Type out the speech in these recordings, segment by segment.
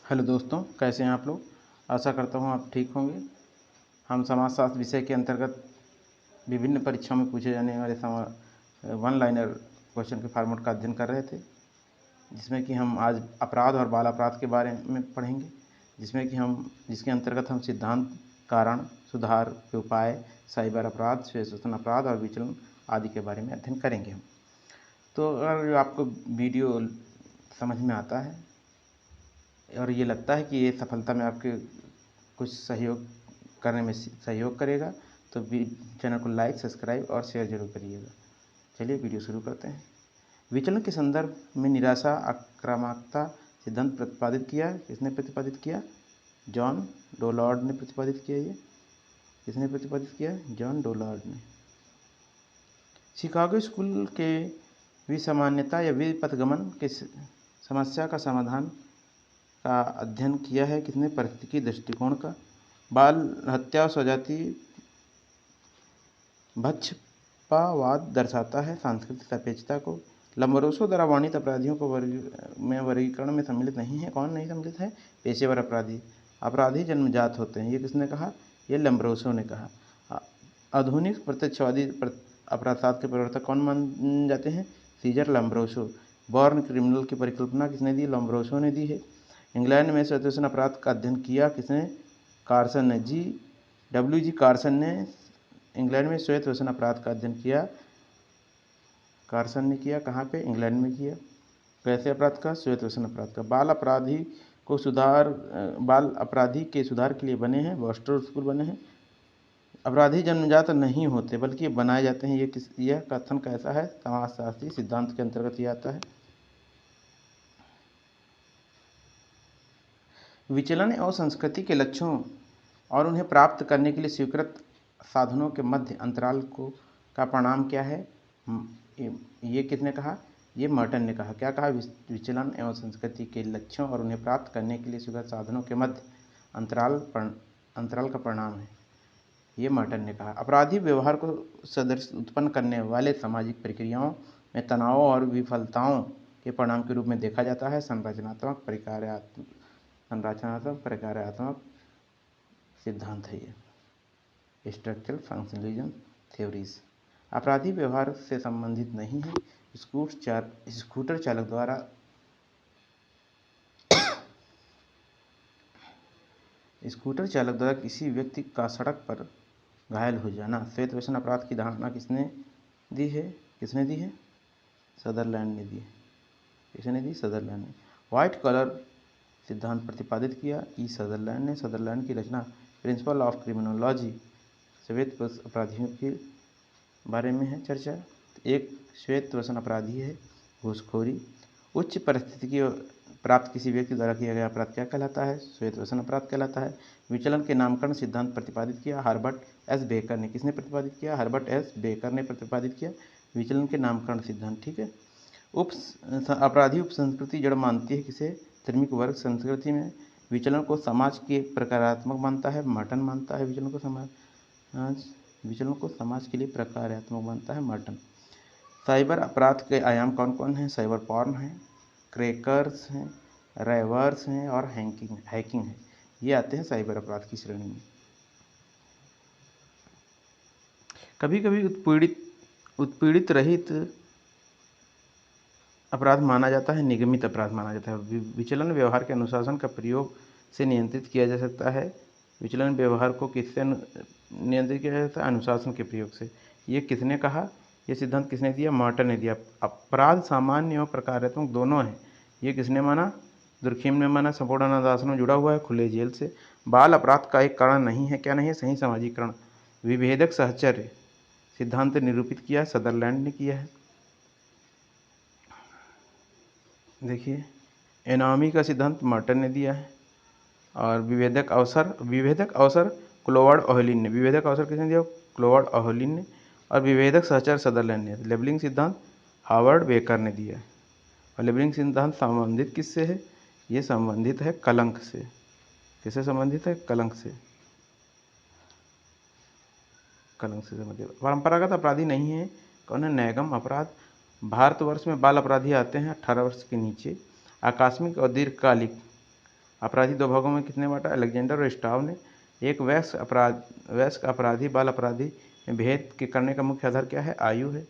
Hello दोस्तों, कैसे हैं आप लोग। आशा करता हूँ आप ठीक होंगे। हम समाजशास्त्र विषय के अंतर्गत विभिन्न परीक्षाओं में पूछे जाने वाले वन लाइनर क्वेश्चन के फॉर्मेट का अध्ययन कर रहे थे, जिसमें कि हम आज अपराध और बाल अपराध के बारे में पढ़ेंगे, जिसके अंतर्गत हम सिद्धांत, कारण, सुधार के उपाय, साइबर अपराध, स्वेच्छा अपराध और विचलन आदि के बारे में अध्ययन करेंगे हम। तो अगर आपको वीडियो समझ में आता है और ये लगता है कि ये सफलता में आपके कुछ सहयोग करने में सहयोग करेगा, तो चैनल को लाइक, सब्सक्राइब और शेयर जरूर करिएगा। चलिए वीडियो शुरू करते हैं। विचलन के संदर्भ में निराशा आक्रामकता सिद्धांत प्रतिपादित किया। किसने प्रतिपादित किया? जॉन डोलार्ड ने प्रतिपादित किया। ये किसने प्रतिपादित किया? जॉन डोलार्ड ने। शिकागो स्कूल के विसामान्यता या विपथगमन के समस्या का समाधान का अध्ययन किया है। किसने? पारिस्थितिकी दृष्टिकोण का। बाल हत्या और स्वजाति भक्षपातवाद दर्शाता है सांस्कृतिक सापेक्षता को। लम्बरोसो द्वारा वर्णित अपराधियों को वर्गीकरण में सम्मिलित नहीं है। कौन नहीं सम्मिलित है? पेशेवर अपराधी। अपराधी जन्मजात होते हैं। ये किसने कहा? ये लम्बरोसो ने कहा। आधुनिक प्रत्यक्षवादी अपराधशास्त्र के प्रवर्तक कौन मान जाते हैं? सीजर लम्बरोसो। बॉर्न क्रिमिनल की परिकल्पना किसने दी? लम्बरोसो ने दी है। इंग्लैंड में स्वेच्छा अपराध का अध्ययन किया। किसने? कार्सन ने। डब्ल्यू जी कार्सन ने इंग्लैंड में स्वेच्छा अपराध का अध्ययन किया। कार्सन ने किया। कहाँ पे? इंग्लैंड में किया। कैसे अपराध का? स्वेच्छा अपराध का। बाल अपराधी के सुधार के लिए बने हैं बॉस्टन स्कूल बने हैं। अपराधी जन्मजात नहीं होते बल्कि बनाए जाते हैं। यह कथन कैसा है? समाजशास्त्री सिद्धांत के अंतर्गत ये आता है। विचलन एवं संस्कृति के लक्ष्यों और उन्हें प्राप्त करने के लिए स्वीकृत साधनों के मध्य अंतराल का परिणाम क्या है? ये किसने कहा? ये मर्टन ने कहा। क्या कहा? विचलन एवं संस्कृति के लक्ष्यों और उन्हें प्राप्त करने के लिए स्वीकृत साधनों के मध्य अंतराल का परिणाम है। ये मर्टन ने कहा। अपराधी व्यवहार को सदृश उत्पन्न करने वाले सामाजिक प्रक्रियाओं में तनाव और विफलताओं के परिणाम के रूप में देखा जाता है। संरचनात्मक प्रकार्यात्मक सिद्धांत है ये। Structural functionalism theories. अपराधी व्यवहार से संबंधित नहीं है। स्कूटर चालक द्वारा किसी व्यक्ति का सड़क पर घायल हो जाना श्वेत व्यसन अपराध की धारणा किसने दी है? सदरलैंड ने दी है। किसने दी? सदरलैंड ने। व्हाइट कलर सिद्धांत प्रतिपादित किया। सदरलैंड ने। सदरलैंड की रचना प्रिंसिपल ऑफ क्रिमिनोलॉजी श्वेत अपराधियों के बारे में है चर्चा। एक श्वेत व्यसन अपराधी है घूसखोरी। उच्च परिस्थिति प्राप्त किसी व्यक्ति द्वारा किया गया अपराध क्या कहलाता है? श्वेत व्यसन अपराध कहलाता है। विचलन के नामकरण सिद्धांत प्रतिपादित किया हर्बर्ट एस बेकर ने। किसने प्रतिपादित किया? हर्बर्ट एस बेकर ने प्रतिपादित किया विचलन के नामकरण सिद्धांत। ठीक है। अपराधी उपसंस्कृति जड़ मानती है किसे? श्रमिक वर्ग संस्कृति में विचलन को समाज के प्रकारात्मक मानता है। मर्टन मानता है विचलन को समाज के लिए प्रकारात्मक मानता है मर्टन। साइबर अपराध के आयाम कौन कौन हैं? साइबर पॉर्न है, क्रैकर्स हैं, रैवर्स हैं और हैकिंग है। ये आते हैं साइबर अपराध की श्रेणी में। कभी कभी उत्पीड़ित रहित अपराध माना जाता है, निगमित अपराध माना जाता है। विचलन व्यवहार के अनुशासन का प्रयोग से नियंत्रित किया जा सकता है। विचलन व्यवहार को किससे नियंत्रित किया जा सकता है? अनुशासन के प्रयोग से। ये किसने कहा? ये सिद्धांत किसने दिया? मर्टन ने दिया। अपराध सामान्य और प्रकारात्मक दोनों है। ये किसने माना? दुर्खीम ने माना। संपूर्णानंद आश्रम जुड़ा हुआ है खुले जेल से। बाल अपराध का एक कारण नहीं है। क्या नहीं है? सही सामाजिकरण। विभेदक साहचर्य सिद्धांत निरूपित किया सदरलैंड ने किया है। देखिए, एनामी का सिद्धांत मर्टन ने दिया है। और विभेदक अवसर क्लोवर्ड ओहलिन ने। विभेदक अवसर किसने दिया? क्लोवर्ड ओहलिन ने। और विभेदक सहचर सदरलैंड ने। लेबलिंग सिद्धांत हार्वर्ड बेकर ने दिया है। और लेबलिंग सिद्धांत संबंधित किससे है? ये संबंधित है कलंक से। किससे संबंधित है? कलंक से संबंधित। परंपरागत अपराधी नहीं है। कौन है? नैगम अपराध। भारतवर्ष में बाल अपराधी आते हैं 18 वर्ष के नीचे। आकस्मिक और दीर्घकालिक अपराधी दो भागों में किसने बांटा? अलेक्जेंडर और स्टाव ने। एक वयस्क अपराधी बाल अपराधी में भेद के करने का मुख्य आधार क्या है? आयु है।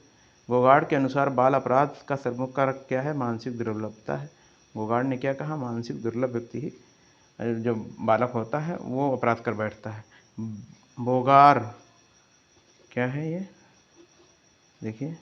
गोगार्ड के अनुसार बाल अपराध का सर्वमुख कारक क्या है? मानसिक दुर्बलता है। गोगार्ड ने क्या कहा? मानसिक दुर्बल व्यक्ति ही जो बालक होता है वो अपराध कर बैठता है। बोगार क्या है ये देखिए,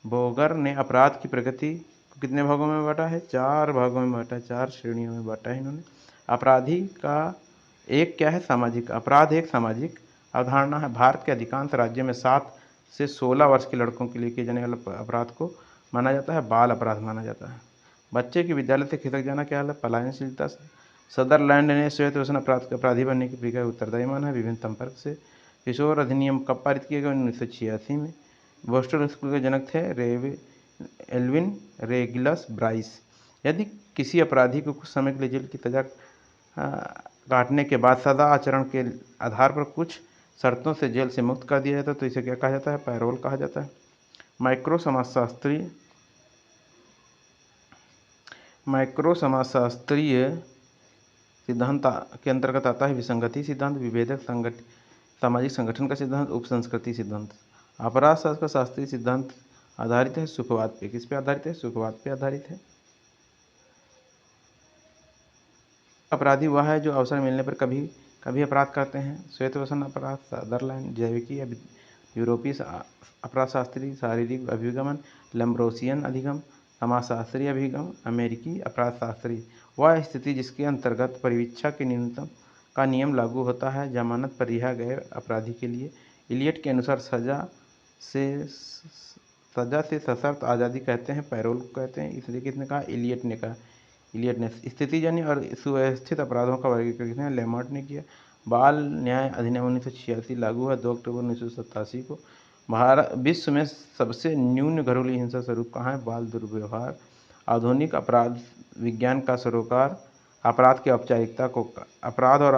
बोगर ने अपराध की प्रगति को कितने भागों में बांटा है? 4 भागों में बांटा है, 4 श्रेणियों में बांटा है इन्होंने। अपराधी का एक क्या है? सामाजिक। अपराध एक सामाजिक अवधारणा है। भारत के अधिकांश राज्यों में 7 से 16 वर्ष के लड़कों के लिए किए जाने वाले अपराध को माना जाता है बाल अपराध माना जाता है। बच्चे के विद्यालय से खिसक जाना क्या है? पलायनशीलता। सदरलैंड ने श्वेत व्यसन अपराधी बनने की प्रक्रिया उत्तरदायी माना है विभिन्न संपर्क से। किशोर अधिनियम कब पारित किया गया? 1986 में। बोस्टन स्कूल के जनक थे एल्विन रेगुलस ब्राइस। यदि किसी अपराधी को कुछ समय के लिए जेल की सजा काटने के बाद सदा आचरण के आधार पर कुछ शर्तों से जेल से मुक्त कर दिया जाता है तो इसे क्या कहा जाता है? पैरोल कहा जाता है। माइक्रो समाजशास्त्रीय सिद्धांत के अंतर्गत आता है विसंगति सिद्धांत, विभेदक सामाजिक संगठन का सिद्धांत, उपसंस्कृति सिद्धांत। अपराध शास्त्र का शास्त्रीय सिद्धांत आधारित है सुखवाद पे। किस पे आधारित है? सुखवाद पे आधारित है। अपराधी वह है जो अवसर मिलने पर कभी कभी अपराध करते हैं। श्वेत व्यसन अपराध, सदरलैंड जैविकी यूरोपीय अपराध शास्त्री, शारीरिक अभिगमन, लैम्ब्रोसियन अधिगम, समाजशास्त्री अभिगम, अमेरिकी अपराध शास्त्री। वह स्थिति जिसके अंतर्गत परिवीक्षा के न्यूनतम का नियम लागू होता है जमानत पर रिहा गए अपराधी के लिए। इलियट के अनुसार सजा से सशर्त आज़ादी कहते हैं, पैरोल को कहते हैं। इसलिए किसने कहा? इलियट ने कहा। इलियट ने स्थितिजन्य और सुव्यवस्थित अपराधों का वर्गीकरण किसने? लेमार्ट ने किया। बाल न्याय अधिनियम 1986 लागू हुआ 2 अक्टूबर 1987 को। विश्व में सबसे न्यून घरेलू हिंसा स्वरूप कहाँ है? बाल दुर्व्यवहार। आधुनिक अपराध विज्ञान का सरोकार अपराध की अपराध और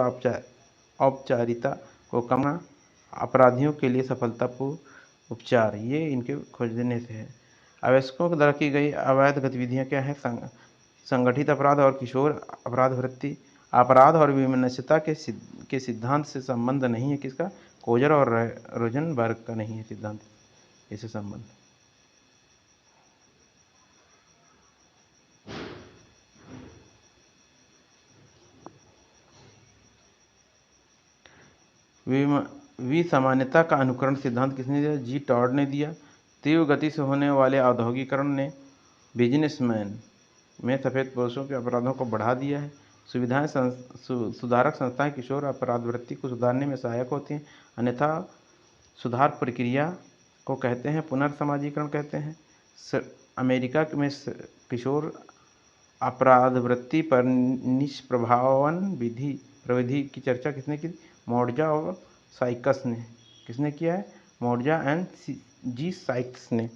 औपचारिकता को कम करना, अपराधियों के लिए सफलतापूर्ण उपचार, ये इनके खोजने से है। अवयस्कों द्वारा की गई अवैध गतिविधियाँ क्या है? संगठित अपराध और किशोर अपराध वृत्ति। अपराध और विमनस्यता के सिद्धांत से संबंध नहीं है किसका? कोजर और रोजनबर्ग का नहीं है सिद्धांत इससे संबंध। विसामान्यता का अनुकरण सिद्धांत किसने दिया? जी टॉड ने दिया। तीव्र गति से होने वाले औद्योगिकरण ने बिजनेसमैन में सफ़ेद पुरुषों के अपराधों को बढ़ा दिया है। सुधारक संस्थाएं किशोर अपराधवृत्ति को सुधारने में सहायक होती हैं, अन्यथा सुधार प्रक्रिया को कहते हैं पुनर्समाजीकरण कहते हैं। अमेरिका में किशोर अपराधवृत्ति पर निष्प्रभावन प्रविधि की चर्चा किसने की? मोर्जा और साइकस ने। किसने किया है? मोर्जा एंड जी साइक्स ने।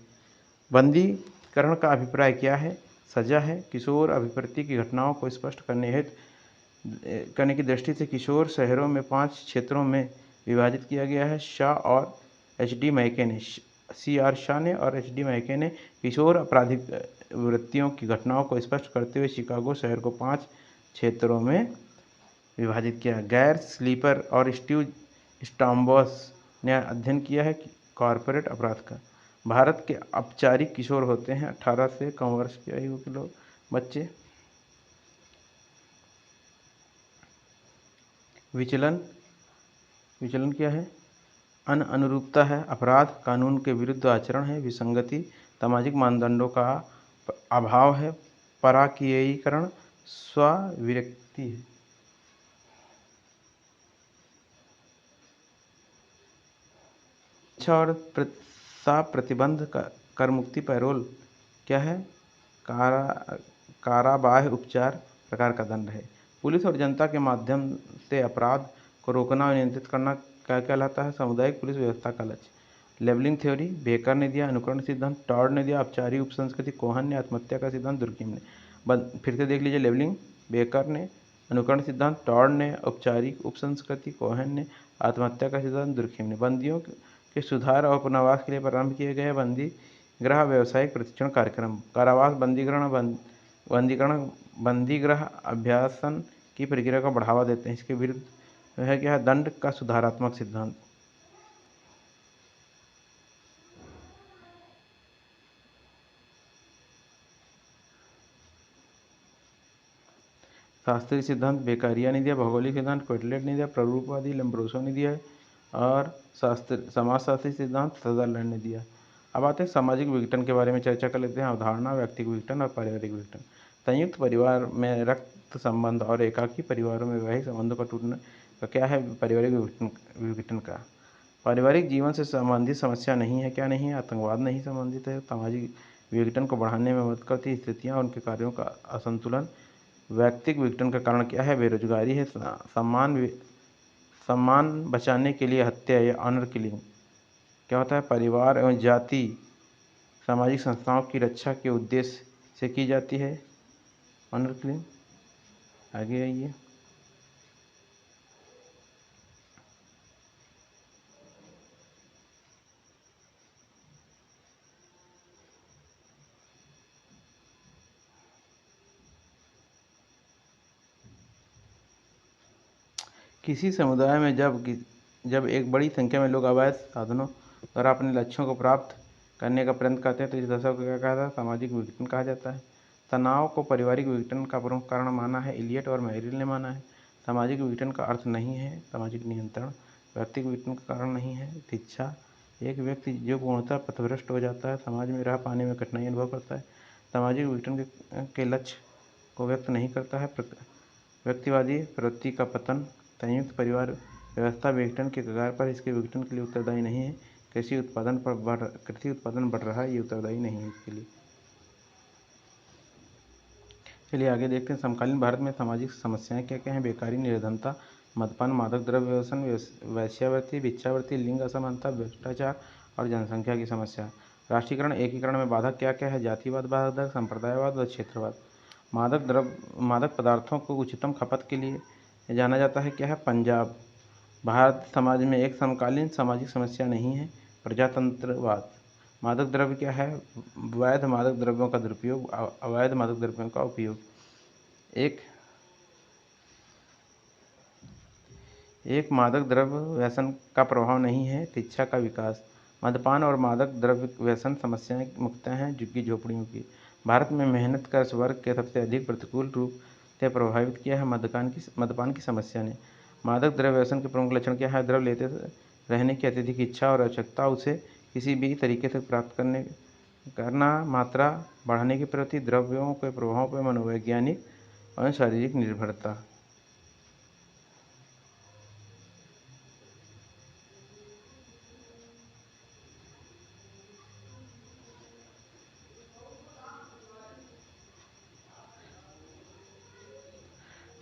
बंदीकरण का अभिप्राय क्या है? सजा है। किशोर अभिवृत्ति की घटनाओं को स्पष्ट करने की दृष्टि से किशोर शहरों में 5 क्षेत्रों में विभाजित किया गया है। शाह और एच.डी. मैके ने, C.R. शाह ने और एच.डी. मैके ने किशोर आपराधिक वृत्तियों की घटनाओं को स्पष्ट करते हुए शिकागो शहर को 5 क्षेत्रों में विभाजित किया। गैर स्लीपर और स्टीव स्टाम्बर्स ने अध्ययन किया है कॉर्पोरेट अपराध का। भारत के औपचारिक किशोर होते हैं 18 से कम वर्ष की आयु के लोग बच्चे। विचलन क्या है? अनुरूपता है। अपराध कानून के विरुद्ध आचरण है। विसंगति सामाजिक मानदंडों का अभाव है। पराकीयीकरण स्वविरक्ति है। शिक्षा और प्रतिबंध कर मुक्ति पैरोल क्या है? काराबाह्य उपचार प्रकार का दंड है। पुलिस और जनता के माध्यम से अपराध को रोकना और नियंत्रित करना क्या कहलाता है? सामुदायिक पुलिस व्यवस्था का लक्ष्य। लेबलिंग थ्योरी बेकर ने दिया। अनुकरण सिद्धांत टॉड ने दिया। औपचारिक उपसंस्कृति कोहन ने। आत्महत्या का सिद्धांत दुर्कीम ने। फिर से देख लीजिए। लेबलिंग बेकर ने, अनुकरण सिद्धांत टॉड ने, औपचारिक उपसंस्कृति कोहन ने, आत्महत्या का सिद्धांत दुर्कीम ने। बंदियों के सुधार और पुनर्वास के लिए प्रारंभ किए गए बंदी गृह व्यावसायिक प्रशिक्षण कार्यक्रम। कारावास बंदीगृह बंदीकरण बंदीगृह अभ्यासन की प्रक्रिया को बढ़ावा देते हैं। इसके विरुद्ध है क्या है, दंड का सुधारात्मक सिद्धांत। शास्त्रीय सिद्धांत बेकारिया ने दिया, भौगोलिक सिद्धांत क्वेटलेट ने दिया, प्ररूपवादी लम्ब्रोसो ने दिया है और समाजशास्त्री सिद्धांत सदरलैंड ने दिया। अब आते हैं सामाजिक विघटन के बारे में चर्चा कर लेते हैं। अवधारणा, व्यक्तिगत विघटन और पारिवारिक विघटन। संयुक्त परिवार में रक्त संबंध और एकाकी परिवारों में वैवाहिक संबंधों का टूटना का क्या है पारिवारिक विघटन का। पारिवारिक जीवन से संबंधित समस्या नहीं है, क्या नहीं है, आतंकवाद नहीं संबंधित है। सामाजिक विघटन को बढ़ाने में मदद करती स्थितियाँ और उनके कार्यों का असंतुलन। व्यक्तिगत विघटन का कारण क्या है, बेरोजगारी है, सम्मान बचाने के लिए हत्या या ऑनर किलिंग। क्या होता है, परिवार एवं जाति सामाजिक संस्थाओं की रक्षा के उद्देश्य से की जाती है ऑनर किलिंग। आगे आइए। किसी समुदाय में जब एक बड़ी संख्या में लोग अवैध साधनों द्वारा अपने लक्ष्यों को प्राप्त करने का प्रयत्न करते हैं तो इस दशा को क्या कहा जाता है, सामाजिक विघटन कहा जाता है। तनाव को पारिवारिक विघटन का प्रमुख कारण माना है, इलियट और मैरिल ने माना है। सामाजिक विघटन का अर्थ नहीं है सामाजिक नियंत्रण, व्यक्तिगत विघटन का कारण नहीं है शिक्षा। एक व्यक्ति जो पूर्णतः पथभ्रष्ट हो जाता है, समाज में रह पाने में कठिनाई अनुभव करता है, सामाजिक विघटन के लक्ष्य को व्यक्त नहीं करता है। व्यक्तिवादी प्रवृत्ति का पतन, संयुक्त परिवार व्यवस्था विघटन के कगार पर, इसके विघटन के लिए उत्तरदायी नहीं है। कृषि उत्पादन बढ़ रहा है, ये उत्तरदायी नहीं है इसके लिए। चलिए आगे देखते हैं। समकालीन भारत में सामाजिक समस्याएं क्या क्या हैं। बेकारी, निर्धनता, मद्यपान, मादक द्रव्य व्यसन, वेश्यावृत्ति, भिक्षावृत्ति, लिंग असमानता, भ्रष्टाचार और जनसंख्या की समस्या। राष्ट्रीयकरण एकीकरण में बाधक क्या क्या है, जातिवाद बाधक, संप्रदायवाद व क्षेत्रवाद। मादक पदार्थों को उच्चतम खपत के लिए जाना जाता है, क्या है, पंजाब। भारत समाज में एक समकालीन सामाजिक समस्या नहीं है, प्रजातंत्रवाद। मादक द्रव्य क्या है, वैध मादक द्रव्यों का दुरुपयोग, अवैध मादक द्रव्यों का उपयोग। एक मादक द्रव्य व्यसन का प्रभाव नहीं है, शिक्षा का विकास। मद्यपान और मादक द्रव्य व्यसन समस्याएं मुख्यतः हैं झुग्गी झोपड़ियों की। भारत में मेहनत कर वर्ग के सबसे अधिक प्रतिकूल रूप से प्रभावित किया है मद्यपान की समस्या ने। मादक द्रव्य व्यसन के प्रमुख लक्षण क्या है, द्रव्य लेते रहने की अत्यधिक इच्छा और आवश्यकता, उसे किसी भी तरीके से प्राप्त करना, मात्रा बढ़ाने की प्रवृत्ति, द्रव्यों के प्रभाव पर मनोवैज्ञानिक और शारीरिक निर्भरता।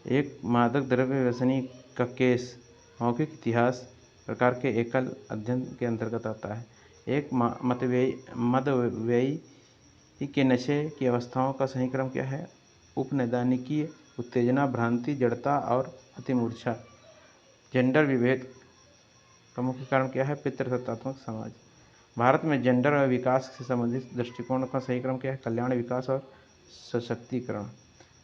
एक मादक द्रव्य व्यसनी का केस मौखिक इतिहास प्रकार के एकल अध्ययन के अंतर्गत आता है। एक मदव्ययी के नशे की अवस्थाओं का सही क्रम क्या है, उपनैदानिकीय उत्तेजना, भ्रांति, जड़ता और अतिमूर्छा। जेंडर विभेद का मुख्य कारण क्या है, पितृसत्तात्मक समाज। भारत में जेंडर और विकास से संबंधित दृष्टिकोण का सही क्रम क्या है, कल्याण, विकास और सशक्तिकरण।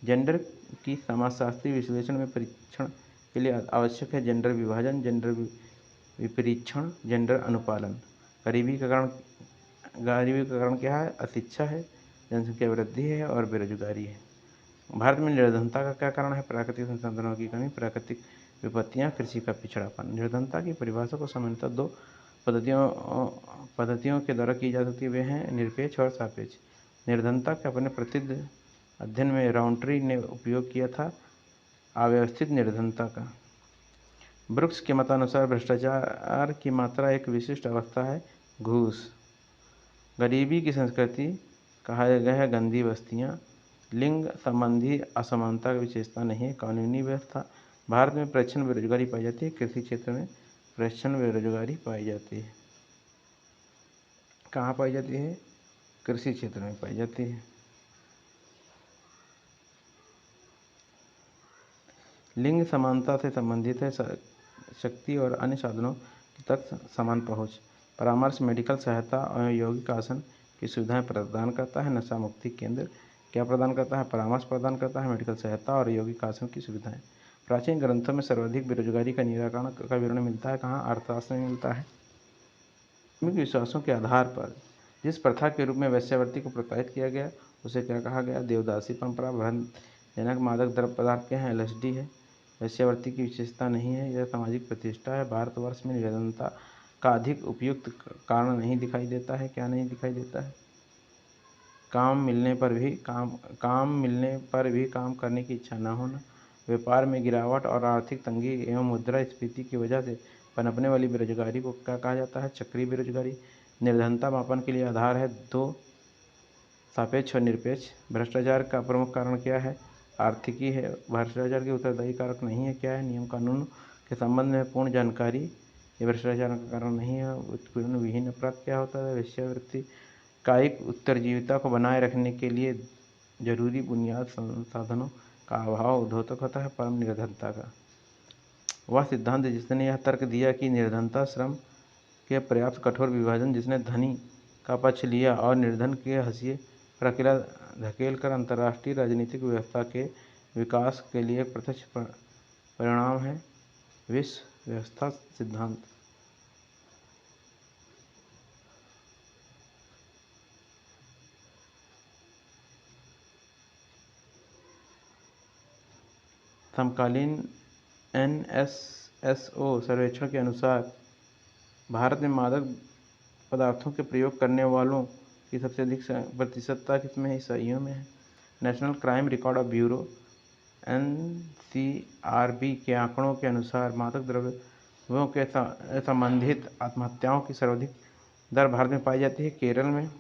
जेंडर की समाजशास्त्रीय विश्लेषण में परीक्षण के लिए आवश्यक है जेंडर विभाजन, जेंडर विपरीक्षण, जेंडर अनुपालन। गरीबी का कारण क्या है, अशिक्षा है, जनसंख्या वृद्धि है और बेरोजगारी है। भारत में निर्धनता का क्या कारण है, प्राकृतिक संसाधनों की कमी, प्राकृतिक विपत्तियां, कृषि का पिछड़ापन। निर्धनता की परिभाषा को सामान्यतः दो पद्धतियों के द्वारा की जा सकती है, वे हैं निरपेक्ष और सापेक्ष। निर्धनता के अपने प्रसिद्ध अध्ययन में राउंट्री ने उपयोग किया था अव्यवस्थित निर्धनता का। ब्रुक्स के मतानुसार भ्रष्टाचार की मात्रा एक विशिष्ट अवस्था है, घूस। गरीबी की संस्कृति कहा गया है, गंदी बस्तियाँ। लिंग संबंधी असमानता की विशेषता नहीं है, कानूनी व्यवस्था। भारत में प्रच्छन्न बेरोजगारी पाई जाती है, कृषि क्षेत्र में प्रच्छन्न बेरोजगारी पाई जाती है। कहाँ पाई जाती है, कृषि क्षेत्र में पाई जाती है। लिंग समानता से संबंधित है शक्ति और अन्य साधनों तक समान पहुँच। परामर्श, मेडिकल सहायता और यौगिक आसन की सुविधाएं प्रदान करता है। नशा मुक्ति केंद्र क्या प्रदान करता है? परामर्श प्रदान करता है, मेडिकल सहायता और यौगिक आसन की सुविधाएं। प्राचीन ग्रंथों में सर्वाधिक बेरोजगारी का निराकरण का विवरण मिलता है कहाँ? अर्थशास्त्र में मिलता है। धार्मिक विश्वासों के आधार पर जिस प्रथा के रूप में वेश्यावृत्ति को प्रोत्साहित किया गया उसे क्या कहा गया? देवदासी परंपरा। भ्रमजनक मादक द्रव्य पदार्थ क्या है? एलएसडी है। वेश्यावृत्ति की विशेषता नहीं है, यह सामाजिक प्रतिष्ठा है। भारतवर्ष में निर्धनता का अधिक उपयुक्त कारण नहीं दिखाई देता है। क्या नहीं दिखाई देता है? काम मिलने पर भी काम करने की इच्छा न होना, व्यापार में गिरावट और आर्थिक तंगी एवं मुद्रास्फीति की वजह से पनपने वाली बेरोजगारी को क्या कहा जाता है? चक्रीय बेरोजगारी। निर्धनता मापन के लिए आधार है दो, सापेक्ष और निरपेक्ष। भ्रष्टाचार का प्रमुख कारण क्या है? आर्थिकी है। भ्रष्टाचार के उत्तरदायी कारक नहीं है, क्या है? नियम कानून के संबंध में पूर्ण जानकारी, ये भ्रष्टाचार का कारण नहीं है। उत्पीड़न विहीन अपराध क्या होता है? वेश्यावृत्ति। कायिक उत्तरजीविता को बनाए रखने के लिए जरूरी बुनियाद संसाधनों का अभाव द्योतक होता है। परम निर्धनता का वह सिद्धांत जिसने यह तर्क दिया कि निर्धनता श्रम के पर्याप्त कठोर विभाजन, जिसने धनी का पक्ष लिया और निर्धन के हंसिए पर अकेला धकेल कर अंतर्राष्ट्रीय राजनीतिक व्यवस्था के विकास के लिए एक प्रत्यक्ष परिणाम है। विश्व व्यवस्था सिद्धांत। समकालीन NSSO सर्वेक्षण के अनुसार भारत में मादक पदार्थों के प्रयोग करने वालों की सबसे अधिक प्रतिशतता किसमें है? ईसाइयों में है। National crime record of bureau NCRB के आंकड़ों के अनुसार मादक द्रव्यों के संबंधित आत्महत्याओं की सर्वाधिक दर भारत में पाई जाती है केरल में।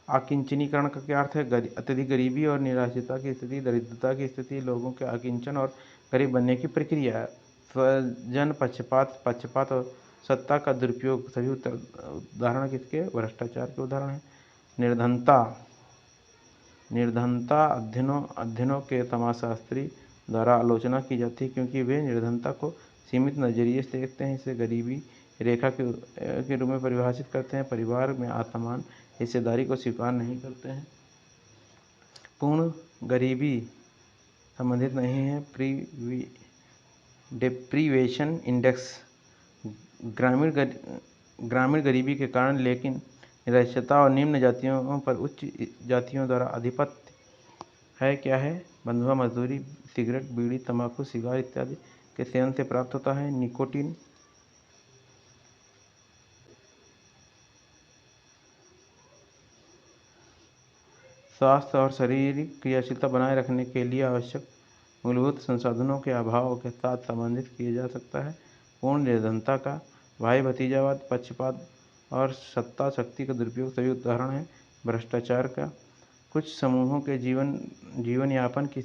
आकिंचनीकरण का क्या अर्थ है? अत्यधिक गरीबी और निराश्रता की स्थिति, दरिद्रता की स्थिति, लोगों के आकिंचन और गरीब बनने की प्रक्रिया। स्वजन पक्षपात और सत्ता का दुरुपयोग सभी उदाहरण किसके? भ्रष्टाचार के उदाहरण हैं। निर्धनता अध्ययनों के समाजशास्त्री द्वारा आलोचना की जाती है क्योंकि वे निर्धनता को सीमित नजरिए से देखते हैं। इसे गरीबी रेखा के रूप में परिभाषित करते हैं। परिवार में असमान हिस्सेदारी को स्वीकार नहीं करते हैं। पूर्ण गरीबी संबंधित नहीं है। डेप्रीवेशन इंडेक्स ग्रामीण गरीबी के कारण, लेकिन निरक्षरता और निम्न जातियों पर उच्च जातियों द्वारा आधिपत्य है। क्या है? बंधुआ मजदूरी सिगरेट, बीड़ी, तंबाकू, सिगार इत्यादि के सेवन से प्राप्त होता है। निकोटीन। स्वास्थ्य और शारीरिक क्रियाशीलता बनाए रखने के लिए आवश्यक मूलभूत संसाधनों के अभाव के साथ संबंधित किया जा सकता है। पूर्ण निर्धनता का भाई भतीजावाद, पक्षपात और सत्ता शक्ति का दुरुपयोग सभी उदाहरण हैं। भ्रष्टाचार का कुछ समूहों के जीवन यापन की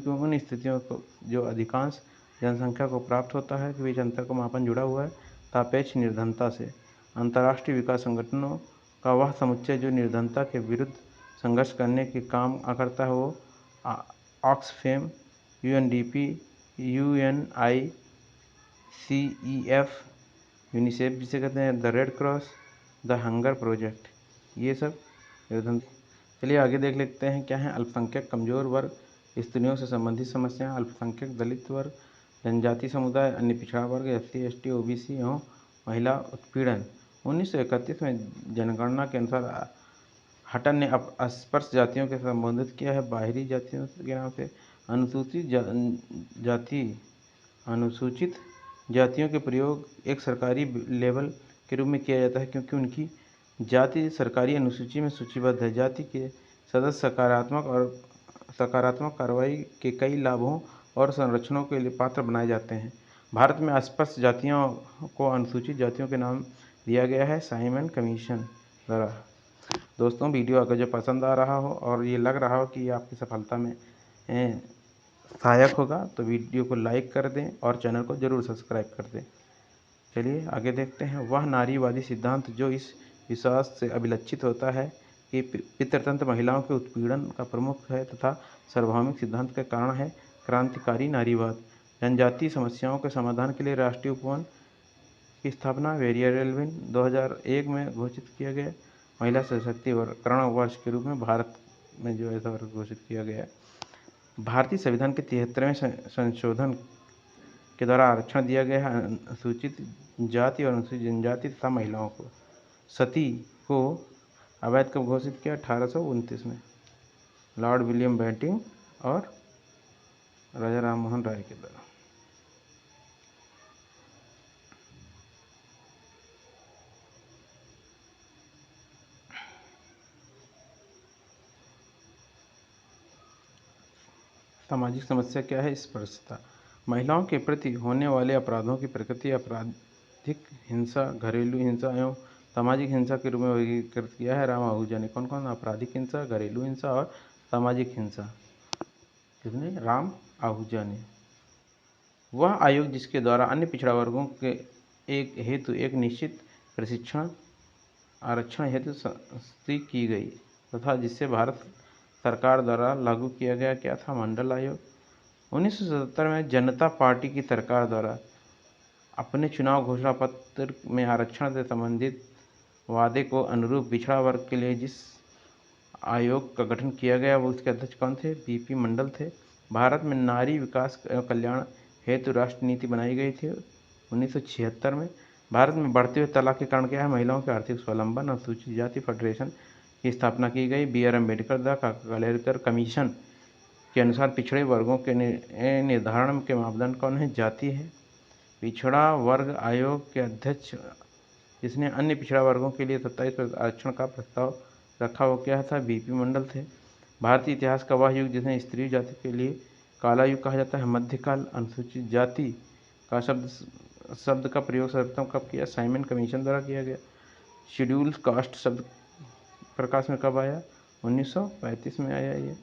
उन स्थितियों को जो अधिकांश जनसंख्या को प्राप्त होता है कि बीच अंतर का मापन जुड़ा हुआ है सापेक्ष निर्धनता से। अंतर्राष्ट्रीय विकास संगठनों का वह समुच्चय जो निर्धनता के विरुद्ध संघर्ष करने के काम करता है वो ऑक्सफैम, UNDP, UNICEF, यूनिसेफ जिसे कहते हैं, the red cross, the hunger project, ये सब निर्धन। चलिए आगे देख लेते हैं क्या है। अल्पसंख्यक कमजोर वर्ग, स्त्रियों से संबंधित समस्याएं, अल्पसंख्यक दलित वर्ग, जनजाति समुदाय, अन्य पिछड़ा वर्ग, SC, ST, OBC एवं महिला उत्पीड़न। 1931 में जनगणना के अनुसार हटन ने अस्पृश जातियों के संबोधित किया है बाहरी जातियों के नाम से। अनुसूचित जातियों के प्रयोग एक सरकारी लेवल के रूप में किया जाता है क्योंकि उनकी जाति सरकारी अनुसूची में सूचीबद्ध है। जाति के सदस्य सकारात्मक कार्रवाई के कई लाभों और संरक्षणों के लिए पात्र बनाए जाते हैं। भारत में अस्पृश्य जातियों को अनुसूचित जातियों के नाम दिया गया है साइमन कमीशन द्वारा। दोस्तों, वीडियो अगर जो पसंद आ रहा हो और ये लग रहा हो कि ये आपकी सफलता में सहायक होगा तो वीडियो को लाइक कर दें और चैनल को ज़रूर सब्सक्राइब कर दें। चलिए आगे देखते हैं। वह नारीवादी सिद्धांत जो इस विश्वास से अभिलक्षित होता है कि पितृतंत्र महिलाओं के उत्पीड़न का प्रमुख है तथा सार्वभौमिक सिद्धांत का कारण है क्रांतिकारी नारीवाद। जनजातीय समस्याओं के समाधान के लिए राष्ट्रीय उपवन की स्थापना वेरियरलविन 2001 में घोषित किया गया। महिला सशक्तिकरण वर्ष के रूप में भारत में जो ऐसा वर्ग घोषित किया गया है। भारतीय संविधान के 73वें संशोधन के द्वारा आरक्षण दिया गया है अनुसूचित जाति और अनुसूचित जनजाति तथा महिलाओं को। सती को अवैध कब घोषित किया? 1829 में लॉर्ड विलियम बेंटिंग और राजा राम मोहन राय के द्वारा। सामाजिक समस्या क्या है? स्पर्शता। महिलाओं के प्रति होने वाले अपराधों की प्रकृति आपराधिक हिंसा, घरेलू हिंसा एवं सामाजिक हिंसा के रूप में वर्गीकृत किया है राम आहूजा ने। कौन कौन? आपराधिक हिंसा, घरेलू हिंसा और सामाजिक हिंसा। किसने? राम आहूजा ने। वह आयोग जिसके द्वारा अन्य पिछड़ा वर्गों के एक हेतु एक निश्चित प्रशिक्षण आरक्षण हेतु संस्तुति की गई तथा जिससे भारत सरकार द्वारा लागू किया गया क्या था? मंडल आयोग। 1977 में जनता पार्टी की सरकार द्वारा अपने चुनाव घोषणा पत्र में आरक्षण से संबंधित वादे को अनुरूप पिछड़ा वर्ग के लिए जिस आयोग का गठन किया गया वो उसके अध्यक्ष कौन थे? बीपी मंडल थे। भारत में नारी विकास एवं कल्याण हेतु राष्ट्रीय नीति बनाई गई थी 1976 में। भारत में बढ़ते हुए तलाक के कारण क्या है? महिलाओं के आर्थिक स्वावलंबन। अनुसूचित जाति फेडरेशन की स्थापना की गई। BR Ambedkar the Kalelkar commission के अनुसार पिछड़े वर्गों के निर्धारण के मापदंड कौन है? जाति है। पिछड़ा वर्ग आयोग के अध्यक्ष जिसने अन्य पिछड़ा वर्गों के लिए 27% आरक्षण का प्रस्ताव रखा वो क्या था? बीपी मंडल थे। भारतीय इतिहास का वह युग जिसे स्त्री जाति के लिए काला युग कहा जाता है, मध्यकाल। अनुसूचित जाति का शब्द का प्रयोग सर्वप्रथम कब किया? साइमन कमीशन द्वारा किया गया। शेड्यूल कास्ट शब्द प्रकाश में कब आया? 1935 में आया ये।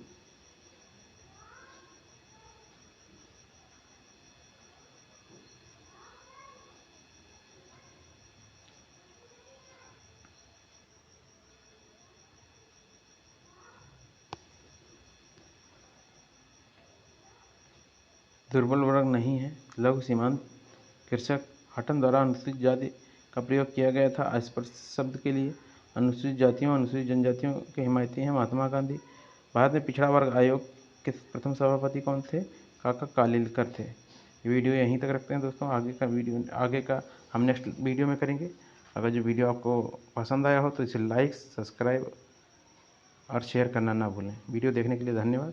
दुर्बल वर्ग नहीं है। लघु सीमांत कृषक हटन द्वारा अनुसूचित जाति का प्रयोग किया गया था अस्पृश्य शब्द के लिए। अनुसूचित जातियों अनुसूचित जनजातियों के हिमायती हैं महात्मा गांधी। भारत में पिछड़ा वर्ग आयोग के प्रथम सभापति कौन थे? काका कालेलकर थे। वीडियो यहीं तक रखते हैं दोस्तों। आगे का हम नेक्स्ट वीडियो में करेंगे। अगर जो वीडियो आपको पसंद आया हो तो इसे लाइक, सब्सक्राइब और शेयर करना ना भूलें। वीडियो देखने के लिए धन्यवाद।